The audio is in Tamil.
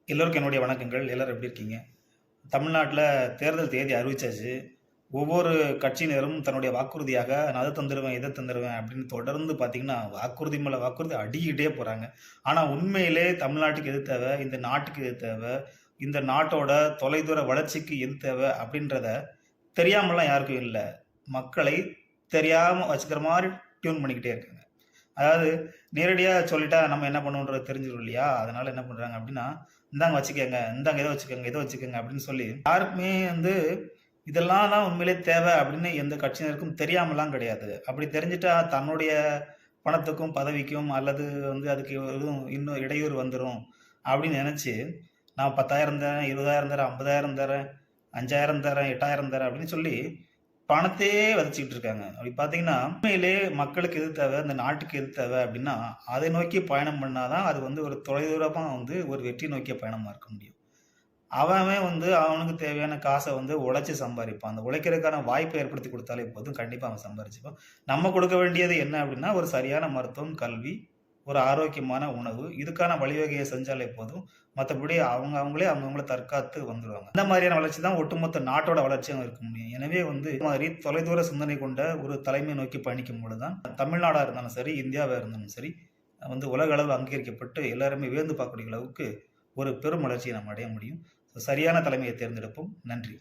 எல்லோருக்கும் என்னுடைய வணக்கங்கள். எல்லாரும் எப்படி இருக்கீங்க? தமிழ்நாட்டுல தேர்தல் தேதி அறிவிச்சாச்சு. ஒவ்வொரு கட்சியினரும் தன்னுடைய வாக்குறுதியாக நான் அத தந்துருவேன், இத தந்துருவேன் அப்படின்னு தொடர்ந்து பார்த்தீங்கன்னா, வாக்குறுதி மேல வாக்குறுதி அடிக்கிட்டே போறாங்க. ஆனா உண்மையிலே தமிழ்நாட்டுக்கு எது தேவை? இந்த நாட்டுக்கு எது தேவை? இந்த நாட்டோட தொலைதூர வளர்ச்சிக்கு எது தேவை? அப்படின்றத தெரியாமலாம் யாருக்கும் இல்ல. மக்களை தெரியாம வச்சுக்கிற மாரி டியூன் பண்ணிக்கிட்டே இருக்காங்க. அதாவது நேரடியா சொல்லிட்டா நம்ம என்ன பண்ணுவோன்றது தெரிஞ்சிரும் இல்லையா? அதனால என்ன பண்றாங்க அப்டின்னா, "இந்தாங்க வச்சுக்கங்க, இந்தாங்க இத வச்சுக்கங்க, இத வச்சுக்கங்க" அப்படின்னு சொல்லி யாருக்குமே இதெல்லாம் தான் உண்மையிலே தேவை அப்படின்னு எந்த கட்சியினருக்கும் தெரியாமலாம் கிடையாது. அப்படி தெரிஞ்சுட்டா தன்னுடைய பணத்துக்கும், பதவிக்கும் அல்லது அதுக்கு எதுவும் இன்னும் இடையூறு வந்துரும் அப்படின்னு நெனச்சு, நான் 10,000 தரேன், 20,000 தரேன், 50,000 தரேன், 5,000 தரேன், 8,000 தரேன் அப்படின்னு சொல்லி பணத்தையே விதைச்சுக்கிட்டு இருக்காங்க. அப்படி பார்த்தீங்கன்னா, உண்மையிலே மக்களுக்கு எது தேவை? இந்த நாட்டுக்கு எது தேவை? அப்படின்னா, அதை நோக்கி பயணம் பண்ணா தான் அது ஒரு தொலைதூரமா ஒரு வெற்றி நோக்கிய பயணமா இருக்க முடியும். அவன் அவன் அவனுக்கு தேவையான காச உழைச்சு சம்பாரிப்பான். அந்த உழைக்கிறதுக்கான வாய்ப்பை ஏற்படுத்தி குடுத்தாலே போதும். கண்டிப்பா அவன் சம்பாரிச்சுப்பான். நம்ம கொடுக்க வேண்டியது என்ன அப்படின்னா, ஒரு சரியான மருத்துவம், கல்வி, ஒரு ஆரோக்கியமான உணவு. இதுக்கான வழிவகைய செஞ்சாலே போதும். மத்தபடி அவங்கவங்கள தற்காத்து வந்துருவாங்க. இந்த மாதிரியான வளர்ச்சி தான் ஒட்டுமொத்த நாட்டோட வளர்ச்சியாவும் இருக்க முடியும். எனவே இந்த மாதிரி தொலைதூர சிந்தனை கொண்ட ஒரு தலைமை நோக்கி பயணிக்கும் பொழுது தான் தமிழ்நாடா இருந்தாலும் சரி, இந்தியாவா இருந்தாலும் சரி, உலக அளவில் அங்கீகரிக்கப்பட்டு எல்லாருமே வியந்து பார்க்கக்கூடிய அளவுக்கு ஒரு பெரும் வளர்ச்சியை நம்ம அடைய முடியும். சரியான தலைமையை தேர்ந்தெடுப்போம். நன்றி.